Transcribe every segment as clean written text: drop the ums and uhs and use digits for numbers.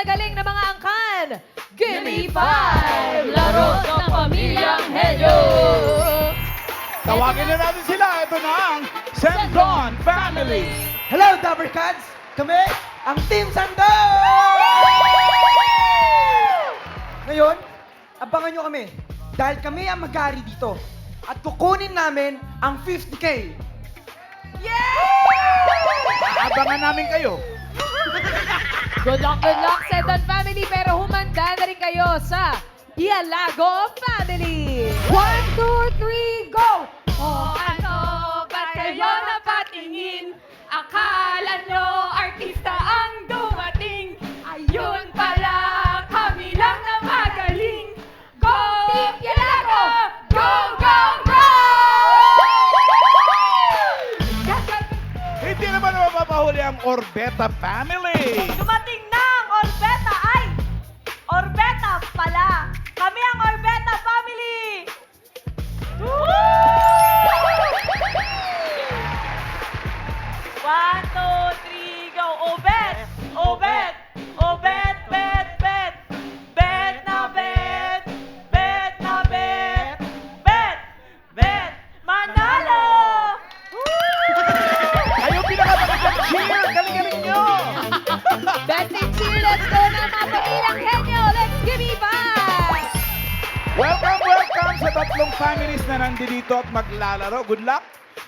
magagaling na mga angkan. Gimme 5! Laro ng Pamilyang Helyo! Tawagin na natin sila. Ito na ang Sendon Family. Hello, Dapper Cats! Kami, ang Team Sandon! Ngayon, abangan nyo kami dahil kami ang mag-ari dito at kukunin namin ang 50K. Aabangan namin kayo. Good luck, Sendon Family. Pero humanda na rin kayo sa Dialago Family. 1, 2, 3, go! O ano, ba't kayo napatingin? Akala nyo artista ang dumating. Ayun pala, kami lang na magaling. Go, Team Dialago! Go, go, go! Hindi naman mapapahuli ang Orbeta Family. Dumating na ang Orbeta ay Orbeta pala. Kami ang Orbeta Family. One, two, three, go. Obet! Obet! Obet! Bet! Bet! Bet na bet! Bet na bet! Bet! Bet! Manalo! Kayo pinakamagandang cheer. Galing-galing nyo. Best in cheer, let's go na mga Pamilyang Helyo. Let's give me 5! Welcome sa tatlong families na nandito at maglalaro. Good luck.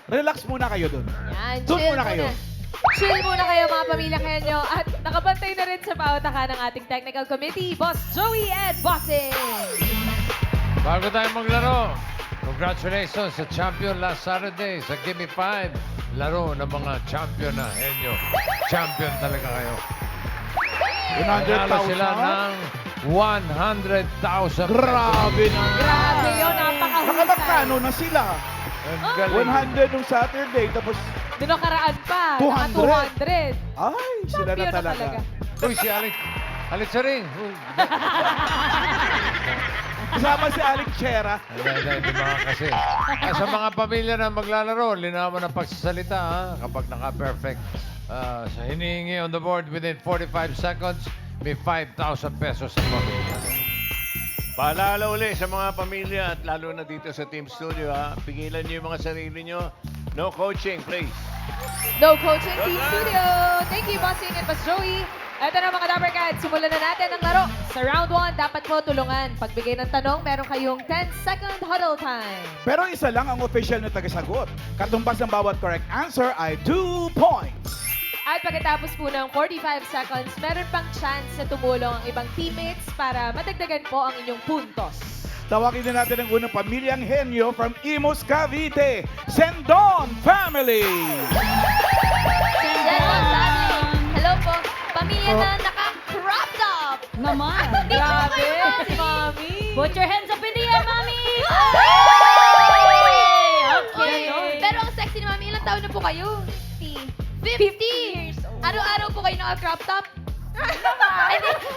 Relax muna kayo dun. Yan, Doon chill muna kayo. Chill muna kayo mga Pamilyang Helyo. At nakabantay na rin sa pautakan ng ating technical committee, Boss Joey and Bossing. Bago tayo maglaro, congratulations sa champion last Saturday sa Gimme 5. Laro ng mga champion na Henyo. Champion talaga kayo. Nanalo 100,000. sila ng 100,000. Grabe na. Grabe yun, napakahusay. Nakamagkano na sila? Ang galing. 100 nung Saturday, tapos, Doon nakaraan pa, 200. 200. ay, sila na Champion na talaga. Uy, si Alex Saring. Kasama si Alex Chera. Hindi mga kasi. Sa mga pamilya na maglalaro, linawan ng pagsasalita ha? Kapag naka-perfect. Sa hinihingi on the board within 45 seconds, may 5,000 pesos sa pamilya. Paalala uli sa mga pamilya at lalo na dito sa Team Studio, ha? Pigilan niyo yung mga sarili niyo. No coaching, please. No coaching, Team Studio. Thank you, Bossing and Boss Joey. Ito na mga Dapper Cats, simulan na natin ang laro. Sa round 1, dapat po tulungan. Pagbigay ng tanong, meron kayong 10-second huddle time. Pero isa lang ang official na tagasagot. Katumbas ng bawat correct answer ay 2 points. At pagkatapos po ng 45 seconds, meron pang chance na tumulong ang ibang teammates para madagdagan po ang inyong puntos. Tawagin na natin ang unang pamilyang Henyo from Imus, Cavite, Sendon Family! Sendon Family. Hello po. Pamilya na naka-crop top. Naman. Grabe, si Mami. Put your hands up in the air, Mami! Okay. Pero ang sexy ni Mami, ilang taon na po kayo? 50! Araw-araw po kayo naka-crop top?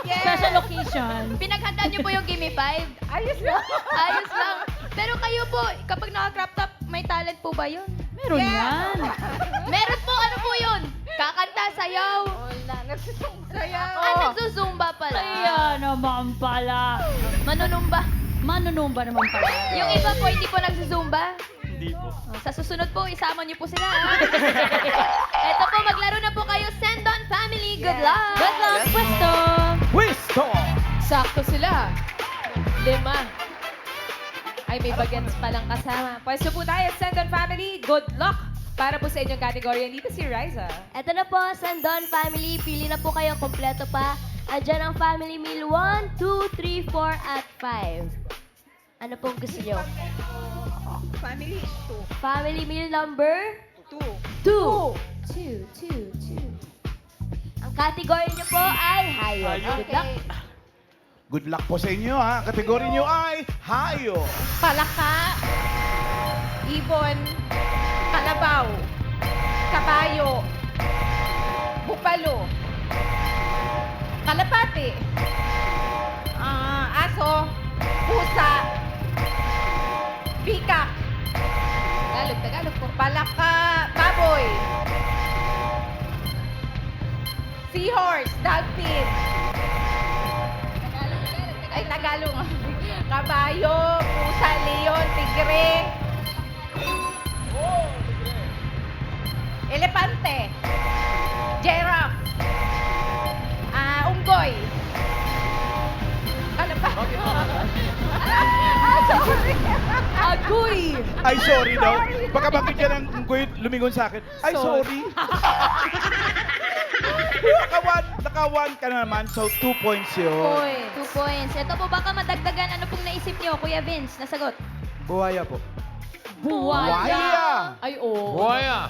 Special occasion. Pinaghandaan niyo po yung Gimme 5? Ayos lang. Ayos lang. Pero kayo po, kapag naka-crop top, may talent po ba yun? Meron yan. Meron po, ano po yun? Kakanta, sayaw. Wala, nagsusumba. Nagsusumba pala. Kaya naman pala. Manunumba. Manunumba naman pala. Yung iba po, hindi po nagsusumba? Hindi po. Sa susunod po, isama niyo po sila. Ha? Eto po, maglaro na po kayo. Sendon Family, good luck! Good luck, pwesto. Wisdom! Sakto sila. 5. Ay, may bagets palang kasama. Pwesto po tayo, Sendon Family. Good luck para po sa inyong kategorya. Dito si Riza. Eto na po, Sandon Family. Pili na po kayo, kompleto pa. Andyan ang family meal 1, 2, 3, 4, at 5. Ano pong gusto nyo? Family, 2. Family meal number 2. 2. 2. Ang category nyo po ay hayop. Good luck. Good luck po sa inyo ha. Kategory nyo ay Hayo. Palaka, ibon, kalabaw, kabayo, bupalo, kalapati, aso, pusa, bikak, Tagalog po, palaka, baboy, seahorse, dolphin, Tagalog. Kabayo, pusa, leon, tigre. Elepante. Giraffe. Unggoy. Ano pa? Sorry. Agoy! Ay, sorry daw. Baka bakit ka ng unggoy lumingon sa akin. Ay, sorry. Naka-one ka naman, so 2 points yun. Points. 2 points. Ito po, baka madagdagan. Ano pong naisip niyo, Kuya Vince? Nasagot. Buhaya po. Buhaya! Ay, oo. Buhaya!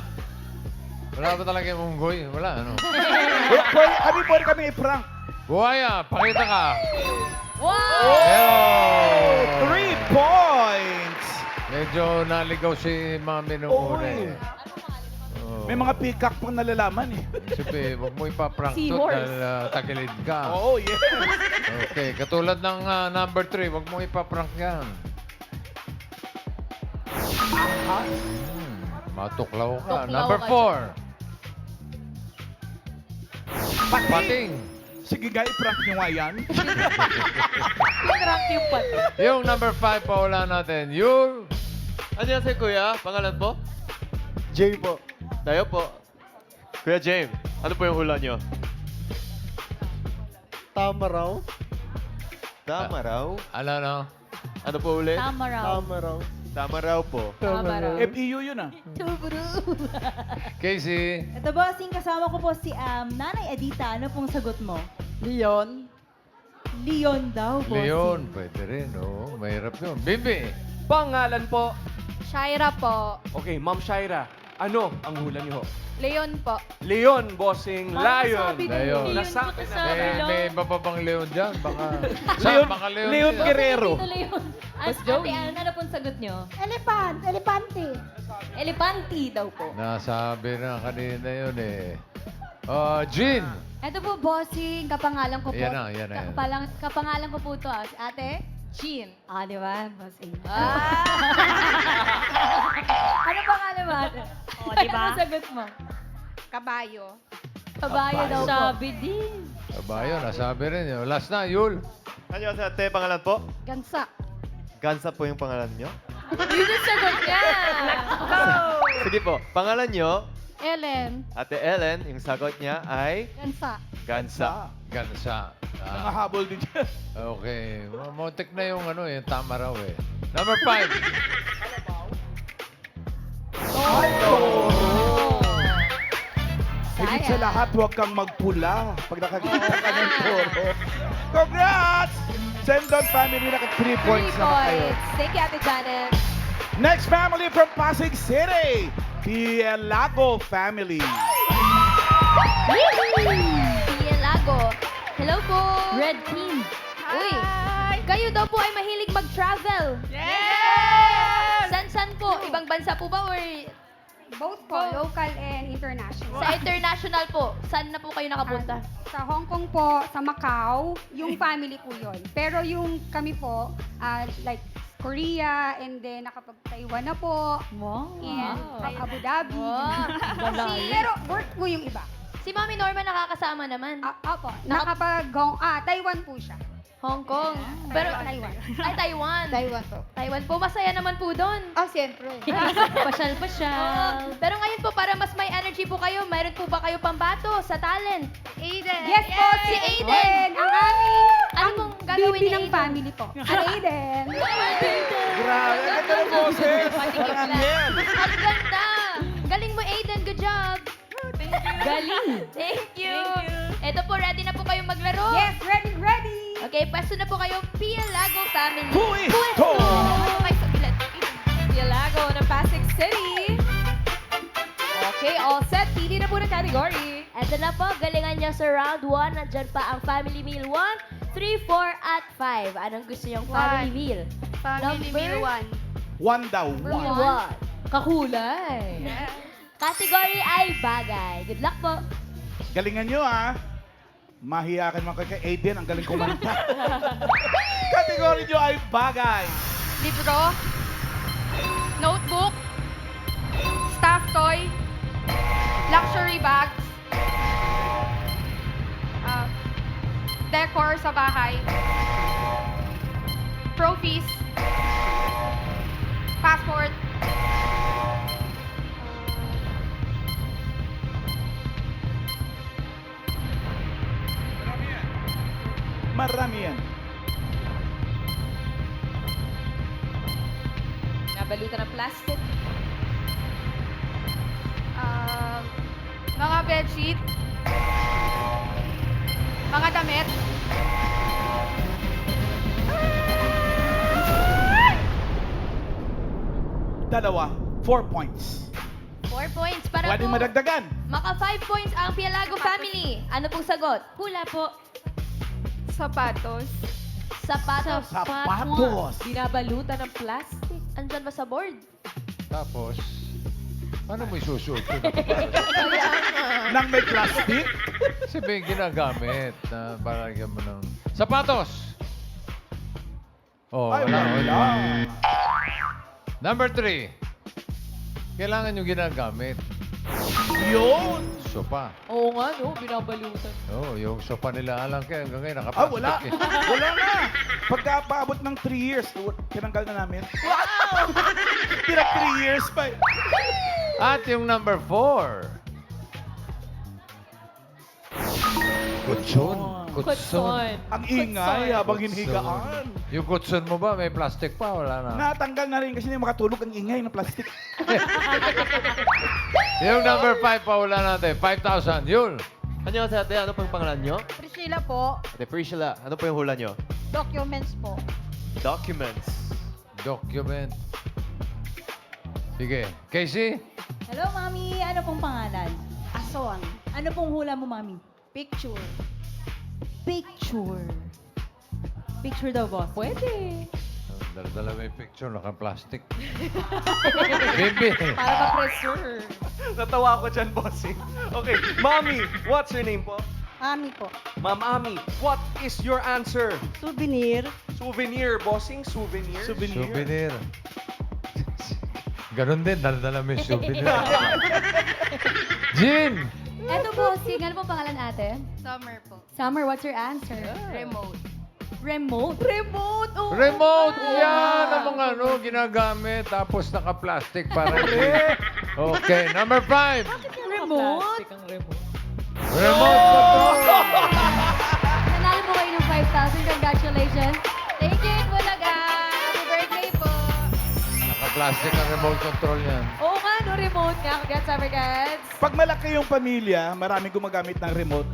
Wala ba talaga yung unggoy? Wala, ano? Pwede kami i-prank. Buhaya, pakita ka. Wow! Hello! 3 points! Medyo naligaw si Mami nung Oo, una eh. eh. Oh. May mga peacock pang nalalaman eh. Siyempre, huwag mo ipaprank to Seahorse. dahil tagilid ka. Oo, yes. Okay, katulad ng number 3, huwag mo ipaprank yan. Matuklaw ka. Tuklaw Number ka 4. Pating. Sige nga, i-prank nyo nga yan. Pinrank yung pato. Yung number 5 pa wala natin. Yul. Annyeonghaseyo, kuya. Pangalan po? Jay po. Tayo po. Kuya James, ano po yung hula nyo? Tama raw. Tama raw. Ano? Ano po ulit? Tama raw. raw. Tama raw po. Tama raw. FEU yun ah. Casey. Ito bossing, kasama ko po si Nanay Adita. Ano pong sagot mo? Leon. Leon daw, bossing. Leon. Pwede rin, oh. Mahirap yun. Bimbi. Pangalan po. Shaira po. Okay, Ma'am Shaira. Ano ang hula niyo ho? Leon po. Leon, bossing. Lion. Lion. Nasabi na. May iba pa bang Leon dyan? Baka... Leon, Baka Leon, Leon yan. Guerrero. Leon. Boss Joey. Ano pong sagot niyo? Elepanti daw po. Nasabi na kanina yun eh. Jean. Ito po, bossing. Kapangalan ko po. Yan na. Kapangalan ko po to. Ate, Jean. Ah, di ba, bossing? Ano pangalan mo ate? O, di ba? Ano sagot mo? Kabayo. Kabayo daw po. Sabi din. Kabayo, nasabi rin yun. Last na, Yul. Annyeonghaseyo, ate. Pangalan po? Gansa. Gansa po yung pangalan nyo? Yun yung sagot niya. Sige po. Pangalan nyo, Ellen. Ate Ellen, yung sagot niya ay Gansa. Gansa. Gansa. Nangahabol din dyan. Okay. Montek na yung ano eh. Tama raw eh. Number 5. Higit sa lahat, huwag kang magpula pag nakakita ka ng toro. Congrats! Sendon family, naka 3 3 points na kayo. points. Thank you, Ate Janet. Next family from Pasig City, Pielago family. Lago. Hello po. Red team. Uy, kayo daw po ay mahilig mag-travel. Yes! San po? Ibang bansa po ba or Both po, local and international. sa international po? Saan na po kayo nakapunta? Sa Hong Kong po, sa Macau, yung family po yon. Pero yung kami po, like Korea, and then nakapag-Taiwan na po, Wow. and Abu Dhabi. Wow. Pero work po yung iba. Si Mami Norma nakakasama naman. Opo, Taiwan po siya. Hong Kong. Pero, Taiwan. ay, Taiwan. Taiwan po. Taiwan po, masaya naman po doon. Siyempre. Pasyal-pasyal. Pero ngayon po, para mas may energy po kayo, mayroon po ba kayo pambato sa talent? Aiden. Yes po, si Aiden. Aiden. Ang aming Ano pong gagawin baby ni ng Aiden? family po. Si Aiden. Grabe, ang ganda ng boses. Parang Angel. Ang ganda! Galing mo, Aiden. Good job! Galing. Thank you! Ito po, ready na po kayong maglaro? Yes, ready, ready. Okay, pwesto na po kayo, Pielago family. Pwesto! Okay, sa bilat. Pielago ng Pasig City. Okay, all set. Pili na po ng category. Eto na po, galingan nyo sa round 1. Nandyan pa ang family meal 1, 3, 4, at 5. Anong gusto nyong family meal? Family Number meal 1. One daw. Meal 1. Kakulay. Category ay bagay. Good luck po. Galingan nyo ah. Mahiyakan mo kay Aiden, ang galing kumanta. Kategory nyo ay bagay. Libro. Notebook. Stuffed toy. Luxury bags. Decor sa bahay. trophies, passport, Marami yan. Nabalutan ng plastic. mga bedsheet, mga damit, Dalawa, 4 points. 4 points para Pwedeng po. madagdagan. Maka 5 points ang Pialago family. Ano pong sagot? Hula po. Sapatos. Sapatos. Sapatos. Binabalutan ng plastic. Andyan ba sa board? Tapos, paano mo isusuot yun? Nang may plastic. Kasi may ginagamit na parang yan mo ng... Sapatos! Oh, Ay, wala. wala. Number 3. Kailangan yung ginagamit. Yun. Sopa. Oo nga, no? Binabalutan. Oh, yung sopa nila alam kaya hanggang ngayon Ah, wala. nakaplastic eh. Wala na. Pagka paabot ng 3 years, tinanggal na namin. Wow! Tira 3 years pa. At yung number 4. Kutson. Kutson. Ang ingay Kutson. habang hinigaan. Yung kutson mo ba, may plastic pa? Wala na. Natanggal na rin kasi hindi makatulog ang ingay ng plastic. Yung number 5 pa wala natin. 5,000. Yun. Ano sa ate? Ano po yung pangalan nyo? Priscilla po, Ate Priscilla, ano po yung hula nyo? documents po. Documents. Document. Sige. Casey? Hello, Mami. Ano pong pangalan? Ason. Ano pong hula mo, Mami? Picture. Picture. Picture daw, boss. Pwede. Dala-dala may picture, naka-plastic. Baby. Para ma-preserve. Natawa ako dyan, bossing. Okay, Mommy, what's your name po? Mami po. Ma'am Ami, what is your answer? Souvenir. Souvenir, bossing, souvenir. Souvenir. Ganon din, dala-dala may souvenir. Jean! Eto po, ano pong pangalan ate? Summer po. Summer, what's your answer? Remote. Remote? Remote! Oh. Remote! Yan ang mga ginagamit. Tapos naka-plastic para Okay, number 5. Remote? Plastic ang remote. Remote control. Nanalo po kayo ng 5,000. Congratulations. Thank you, Bulaga. Happy birthday po. Naka-plastic ang remote control yan. Oo nga, no? Remote nga. Congrats, Summercats. Pag malaki yung pamilya, maraming gumagamit ng remote.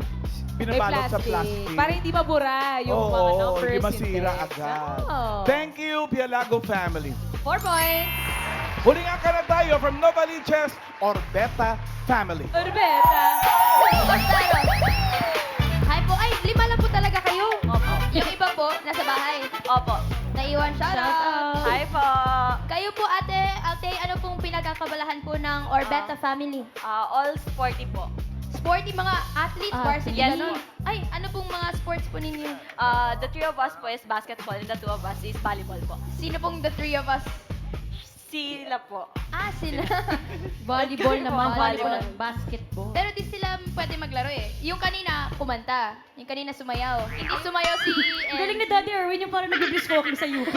May Binabalot sa plastic. plastic. Para hindi mabura yung Oo, mga numbers. hindi yung masira text. agad. Oh. Thank you, Pialago family. 4 points. Huling nga ka na tayo from Novaliches or Beta family. Urbeta. Boss tayo. Hi po. Ay, 5 lang po talaga kayo. Opo. Yung iba po, nasa bahay. Opo. Naiwan siya. Shoutout. Hi po. Kayo po, ate, ano pong pinagkakabalahan po ng Orbeta family? All sporty po. Sporty, mga athletes, varsity, yes. ganun. Ay, ano pong mga sports po ninyo? The three of us po is basketball and the two of us is volleyball po. Sino pong the three of us? Sila po. Ah, sila. Volleyball naman. Volleyball. Basketball. Pero di sila pwede maglaro eh. Yung kanina, kumanta. Yung kanina sumayaw. Hindi sumayaw si... Galing ni Daddy Erwin yung parang nag-brisk walking sa UP.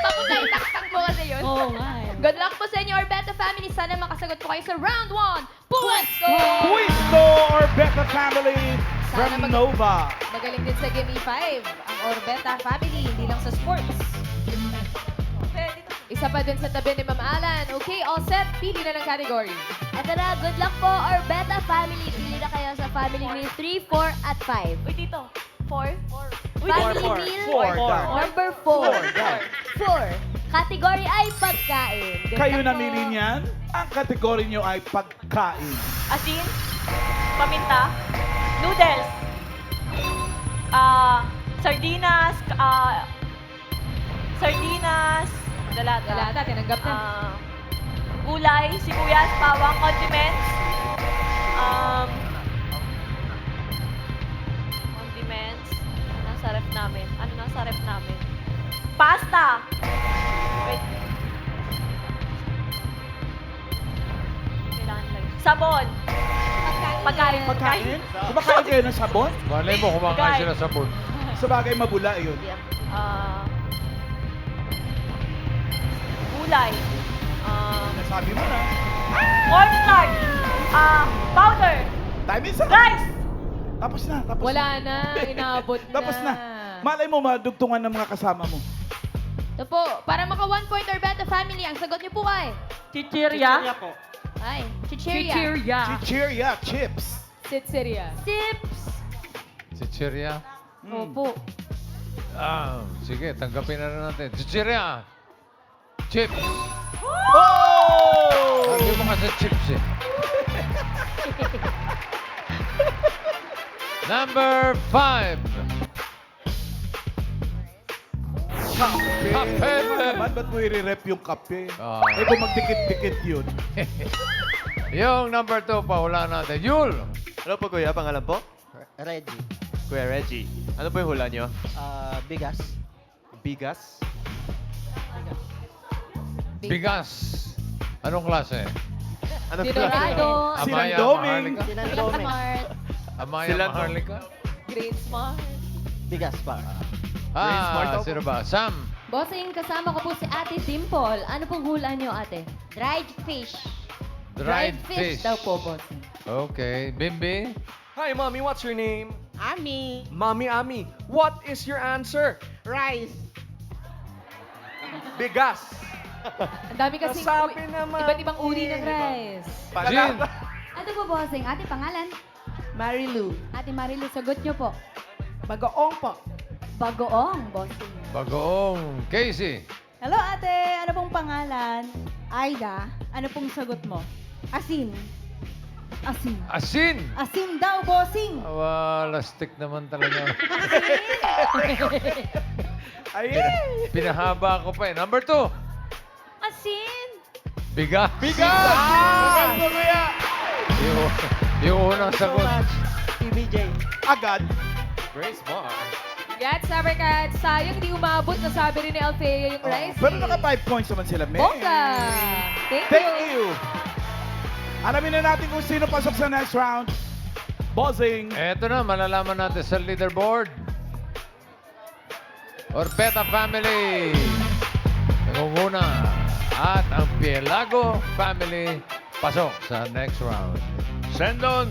Papunta itaktak mo kasi yun. Oo nga eh. Good luck po sa inyo, Orbeta family. Sana makasagot po kayo sa round 1. Puwesto! Puisto or Beta family from Sana Nova. Magaling din sa Gimme 5. Ang Orbeta family, hindi lang sa sports. Isa pa din sa tabi ni Ma'am Alan. Okay, all set. Pili na ng category. Eto na, good luck po, or Beta family. Pili na kayo sa family meal 3, 4, at 5. Uy, dito. 4? Family four. meal Four. number 4. 4. Kategory ay pagkain. Good Kayo luck po. namili niyan, ang kategory nyo ay pagkain. Asin, paminta, noodles, sardinas, Dalata, tinanggap na. gulay, sibuyas, bawang, condiments, nasa ref namin. Ano nasa ref namin? Pasta! Wait. Kailangan lang. Sabon! Pagkain. Pagkain? Kumakain kayo ng sabon? Malay mo, kumakain sila sa bun. Sa bagay mabula yun. gulay. Nasabi mo na. Cornstarch. Powder. Time is up. Rice. Tapos na, tapos Wala na. na, inabot na. Tapos na. Malay mo, madugtungan ng mga kasama mo. Ito po, para maka 1 point Orbeta family, ang sagot niyo po ay... Chichirya. Ay, chichirya. Chichirya chips. Sitseria. Sips. Si Chiria. Opo. Sige, tanggapin na rin natin. Chichiria! Chips! Oh! Sabi mo kasi chips eh. Number 5. Kape. Kape. Man, ba't mo i-rep yung kape? Ah. Eh kung magdikit-dikit yun. Yung number 2 pa, wala natin. Yul! Ano po kuya, pangalan po? Reggie. Kuya Reggie. Ano po yung hula nyo? Bigas. Bigas? Bigas. Anong klase? Ano Dinorado. Amaya Sinandoming. Maharlika? Sinandoming. Smart. Amaya Sila- Maharlika? Green Smart. Bigas pa. Sino ba? Sam. Bossing, kasama ko po si Ate Dimple. Ano pong hula niyo, ate? Dried fish. Dried fish. daw po, bossing. Okay. Bimbi? Hi, Mommy. What's your name? Ami. Mommy Ami. What is your answer? Rice. Bigas. Ang dami kasi Nasabi naman. iba't ibang uri ng rice. Jin. Ano po, bossing? Ate, pangalan? Marilu. Ate Marilu, sagot niyo po. Bagoong po. Bagoong, bossing. Bagoong. Casey. Hello, ate. Ano pong pangalan? Aida. Ano pong sagot mo? Asin. Asin. Asin. Asin daw, bossing. Lastik naman talaga. Ay, Pinahaba ko pa eh. Number 2. Asin. Bigas. bigas! Maganda kuya! Yung unang sagot. PBJ. Agad. Very smart. Gats, Sabercats. Sayang hindi umabot na sabi rin ni Althea yung rice. Pero naka 5 points naman sila, men. Bongga! Thank Thank you. you. Alamin na natin kung sino pasok sa next round. Bossing. Eto na, malalaman natin sa leaderboard. Orbeta family. Nangunguna. At ang Pielago family pasok sa next round. Sendon,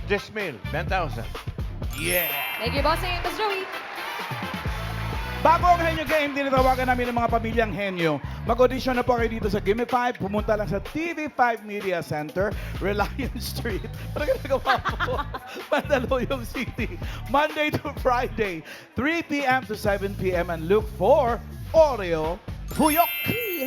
10,000, 10,000. Yeah. Thank you, Bossing. Miss Joey. Bago ang Henyo Game, tinatawagan namin ng mga pamilyang Henyo. Mag-audition na po kayo dito sa Gimme 5. Pumunta lang sa TV5 Media Center, Reliance Street. Ano ginagawa po? Mandaluyong City. Monday to Friday, 3 p.m. to 7 p.m. And look for Oreo Puyok.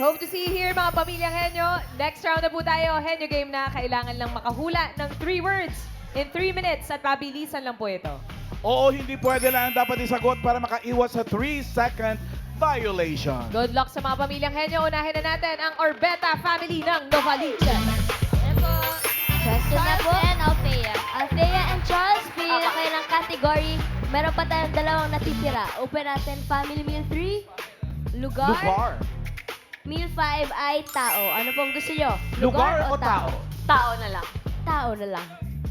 Hope to see you here, mga pamilyang Henyo. Next round na po tayo. Henyo Game na kailangan lang makahula ng 3 words in 3 minutes at pabilisan lang po ito. Oo, hindi pwede lang dapat isagot para makaiwas sa 3-second violation. Good luck sa mga pamilyang Henyo. Unahin na natin ang Orbeta family ng Novaliches. Question na po. And Althea. Althea and Charles, pili na kayo ng category. Meron pa tayong dalawang natitira. Open natin Family Meal 3. Lugar. Meal 5 ay tao. Ano pong gusto nyo? Lugar o tao? Tao na lang. Tao na lang.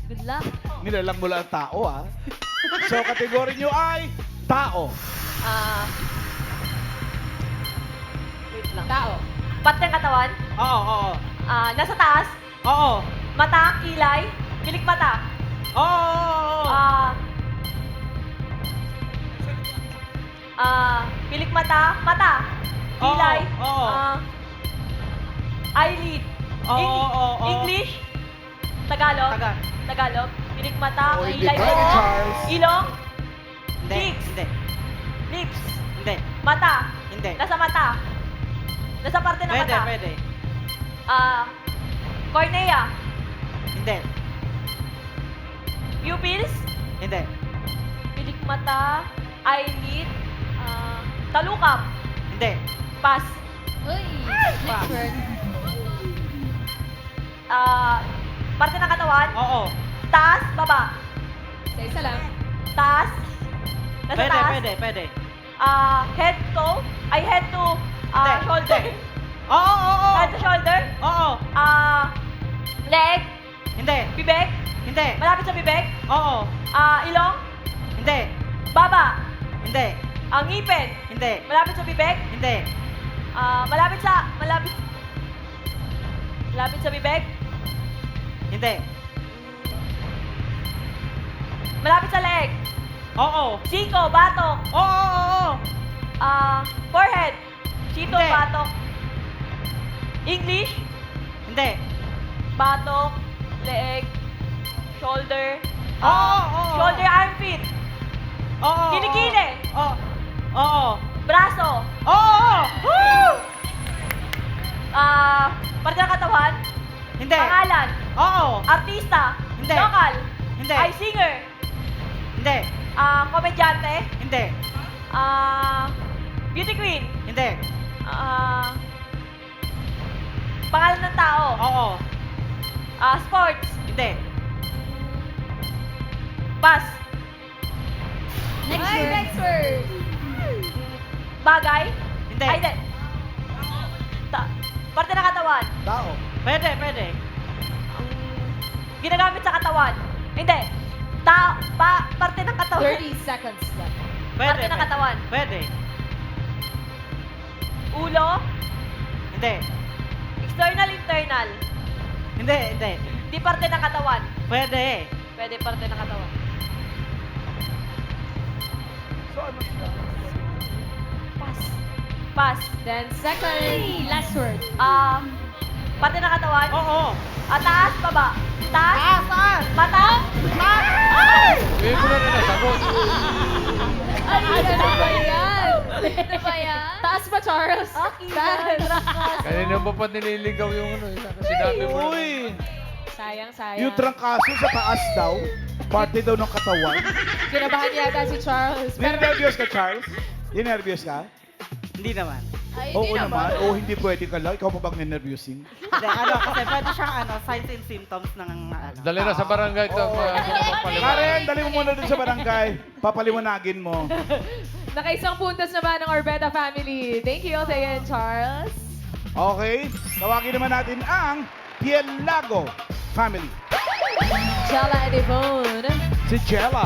Good luck. Nilalang mo lang ang tao, ah. So, kategory nyo ay tao. Wait lang. Tao. Parte ng katawan. Oo. Nasa taas. Oo. Mata, kilay. Pilik mata. Oo. Pilik mata. Mata. Kilay. Oo. Eyelid. Oo. English. Tagalog. Tagalog. Pilik mata. Oh, hindi Kilay. pwede, Oo. Charles. Ilong. Hindi. Cheeks. Hindi. Lips. Hindi. Mata. Hindi. Nasa mata. Nasa parte ng Pwede, mata. pwede. Cornea. Hindi. Pupils. Hindi. Pilik mata. Eyelid. Talukap. Hindi. Pass. Uy, next word. Parte ng katawan. Oo. Taas, baba. Sa isa lang. Taas. Nasa Pwede, taas. pwede. Head to. Ay, head to. Hindi. Shoulder. Oo. Head to shoulder. Oo. Leg. Hindi. Bibig. Hindi. Malapit sa bibig. Oo. Ilong. Hindi. Baba. Hindi. Ngipin. Hindi. Malapit sa bibig. Hindi. Malapit sa bibig? Hindi. Malapit sa leeg? Oo. Siko, batok? Oo. Forehead? Sito, Hindi. batok? English? Hindi. Batok, leeg, shoulder? Oo. Shoulder, armpit? Oo. Kilikili? Oo. Braso? Oo. Parte ng katawan? Hindi. Pangalan? Oo. Artista? Hindi. Local? Hindi. Ay, singer? Hindi. Komedyante? Hindi. Beauty queen? Hindi. Pangalan ng tao? Oo. Sports? Hindi. Pass? Next Ay, word. next word. Bagay? Hindi. Ay, hindi. Parte ng katawan? Tao. Pwede. Ginagamit sa katawan? Hindi. Parte ng katawan? 30 seconds left. Parte ng katawan? Pwede. Ulo? Hindi. External, internal? Hindi. Di parte ng katawan? Pwede. Pwede parte ng katawan. So ano siya? Pass. 10 seconds. Ay, last word. Parte ng katawan? Oo. Taas, baba? Taas? Mata? Sabihin mo na rin nasagot. Ay, ano ba yan? Ano ba yan? Taas ba, Charles? Taas. Kanina mo pa nililigaw yung ano. Sinabi mo na. Uy! Sayang. Yung trangkaso sa taas daw, parte daw ng katawan. Kinabahan yata si Charles. Ninervyos ka, Charles? Ninervyos ka? Hindi naman. Ay, Oo hindi naman. Oo, hindi pwede ka lang. Ikaw pa bang ninervyusin? Hindi, kasi pwede siyang signs and symptoms ng Dali na sa barangay ito. Karen, dali mo muna dun sa barangay. Papaliwanagin mo. Nakaisang puntos naman ng Orbeta family. Thank you, Althea and Charles. Okay, tawagin naman natin ang Pielago family. Jella and Yvonne. Si Jella.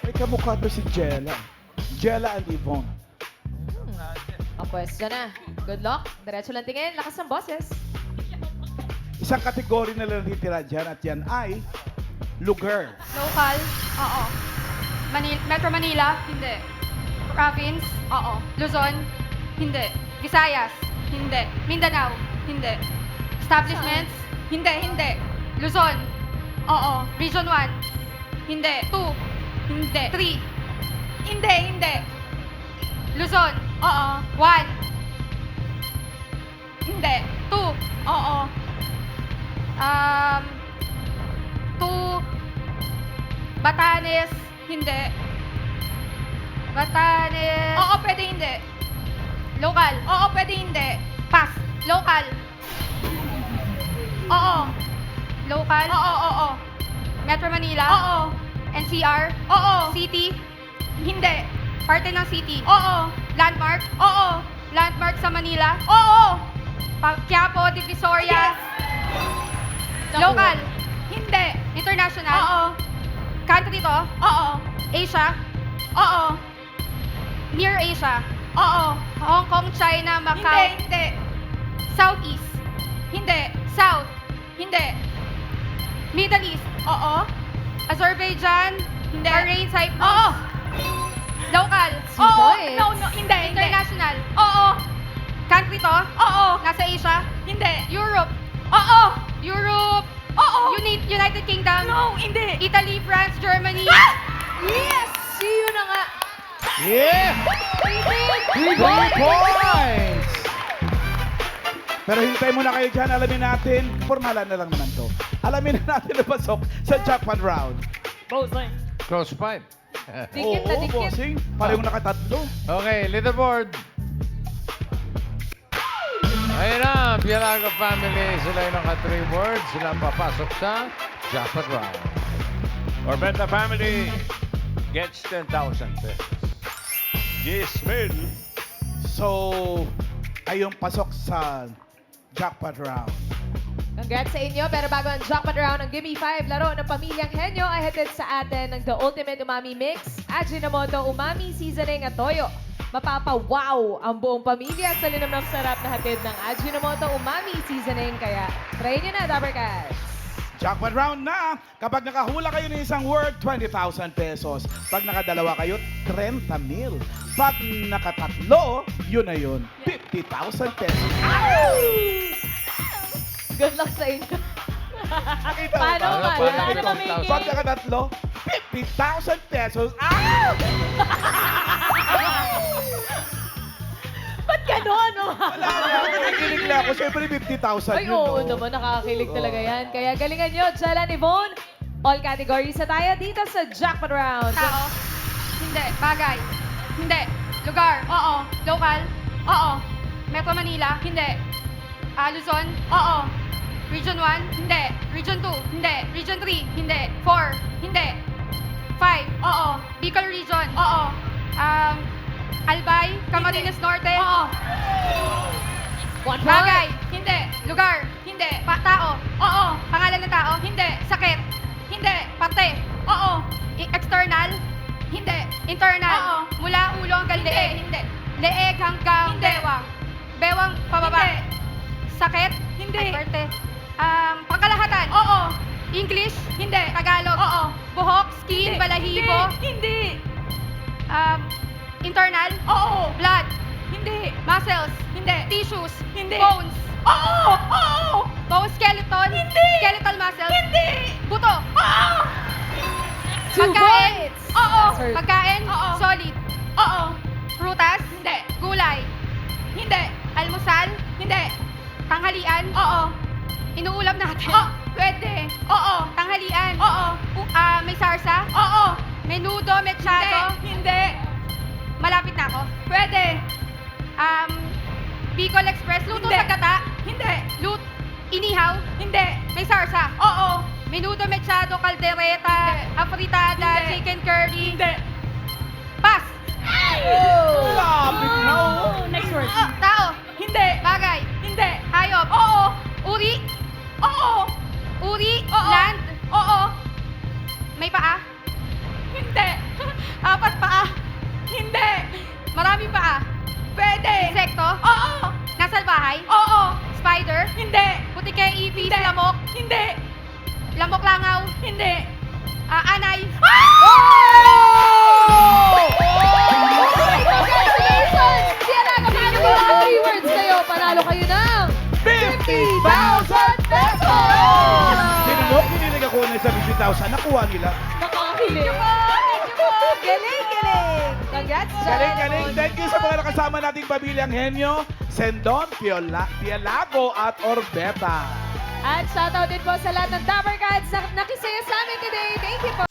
May kamukha to si Jella. Jella and Yvonne. Ang pwesto na. Good luck. Diretso lang tingin. Lakas ng boses. Isang kategory na lang natitira dyan at yan ay lugar. Local? Oo. Metro Manila? Hindi. Province? Oo. Luzon? Hindi. Visayas? Hindi. Mindanao? Hindi. Establishments? Hindi. Luzon? Oo. Region 1? Hindi. 2? Hindi. 3? Hindi. Luzon? Oo. 1? Hindi. 2? Oo. 2? Batanes? Hindi. Batanes? Oo, pwede hindi. Local? Oo, pwede hindi. Pass. Local? Oo. Local? Oo. Metro Manila? Oo. NCR? Oo. City? Hindi. Parte ng city? Oo. Landmark? Oo. Landmark sa Manila? Oo. Quiapo, Divisoria? Local? Hindi. International? Oo. Country to? Oo. Asia? Oo. Near Asia? Oo. Hong Kong, China, Macau? Hindi. Southeast? Hindi. South? Hindi. Middle East? Oo. Azerbaijan? Hindi. Bahrain, Cyprus? Oo. Local? Boy. No, hindi. International? Oo. Country to? Oo. Nasa Asia? Hindi. Europe? Oo. Europe? Oo. United Kingdom? No, hindi. Italy, France, Germany? Yes! See you na nga. Yeah! 3 points! Pero hintay muna kayo dyan. Alamin natin, formalan na lang naman to. Alamin na natin na pasok sa jackpot round. Close five. Dikit na dikit. Bossing. Parehong nakatatlo. Okay, leaderboard. Ayun na, Pielago family. Sila yung naka 3 words. Sila ang papasok sa jackpot round. Orbeta family gets 10,000 pesos. Gismil. So, kayong pasok sa jackpot round. Congrats sa inyo. Pero bago ang jackpot round ng Gimme 5, laro ng Pamilyang Henyo ay hatid sa atin ng The Ultimate Umami Mix, Ajinomoto Umami Seasoning at Toyo. Mapapawaw ang buong pamilya sa linamnam sarap na hatid ng Ajinomoto Umami Seasoning. Kaya try nyo na, Dabber Cats. Jackpot round na! Kapag nakahula kayo ng isang word, 20,000 pesos. Pag nakadalawa kayo, 30,000. Pag nakatatlo, yun na yun, 50,000 pesos. Good luck sa inyo. Nakita mo Paano ba? ba? Paano ba, Mickey? Pag nakatatlo, 50,000 pesos. Ba't gano'n? Wala na. Nakikinig lang ako. Siyempre, 50,000 Ay, yun, oo no? naman. Nakakakilig talaga yan. Kaya galingan nyo, Jella Yvonne. All categories na tayo dito sa Jackpot Round. Tao? Hindi. Bagay? Hindi. Lugar? Oo. Local? Oo. Metro Manila? Hindi. Luzon? Oo. Region 1? Hindi. Region 2? Hindi. Region 3? Hindi. 4? Hindi. 5? Oo. Bicol Region? Oo. Albay? Camarines Norte? Oo. One Bagay? Hindi. Lugar? Hindi. Tao? Oo. Pangalan ng tao? Hindi. Sakit? Hindi. Parte? Oo. External? Hindi. Internal? Oo. Mula ulo hanggang leeg? Hindi. Leeg hanggang bewang? Bewang pababa? Hindi. Sakit? Hindi. Parte? Pangkalahatan? Oo. English? Hindi. Tagalog? Oo. Buhok? Skin? Balahibo? Hindi. Internal? Oo. Blood? Hindi. Muscles? Hindi. Tissues? Hindi. Bones? Oo. Oo. Bone skeleton? Hindi. Skeletal muscles? Hindi. Buto? Oo. Two Pagkain? points. Oo. Sir. Pagkain? Oo. Solid? Oo. Prutas? Hindi. Gulay? Hindi. Almusal? Hindi. Tanghalian? Oo. Inuulam natin? Oo. Pwede. Oo. Tanghalian? Oo. May sarsa? Oo. Menudo, mechado? Hindi. Malapit na ako? Pwede. Bicol Express? Luto sa gata? Hindi. Inihaw? Hindi. May sarsa? Oo. Menudo, mechado, caldereta, afritada, chicken curry? Hindi. Pass. Lapit na, oh. Next word. Tao? Hindi. Bagay? Hindi. Hayop? Oo. Uri? Oo. Uri? Oo. Land? Oo. May paa? Hindi. 4 paa? Hindi. Maraming paa? Pwede. Insekto? Oo. Nasa bahay? Oo. Spider? Hindi. Putike, ipis, lamok? Hindi. Lamok langaw? Hindi. Anay? Congratulations! Siya na, kapag nyo mga 3 words kayo, panalo kayo ng 50,000 pesos! Sino mo, kinilig ako na sa 50,000, nakuha nila. nakakakilig. Galing, galing! Congrats, Galing, galing. Thank you sa mga nakasama nating pamilyang henyo, Sendon, Pialago at Orbeta. At shoutout din po sa lahat ng Dabber Cats na nakisaya sa amin today. Thank you po!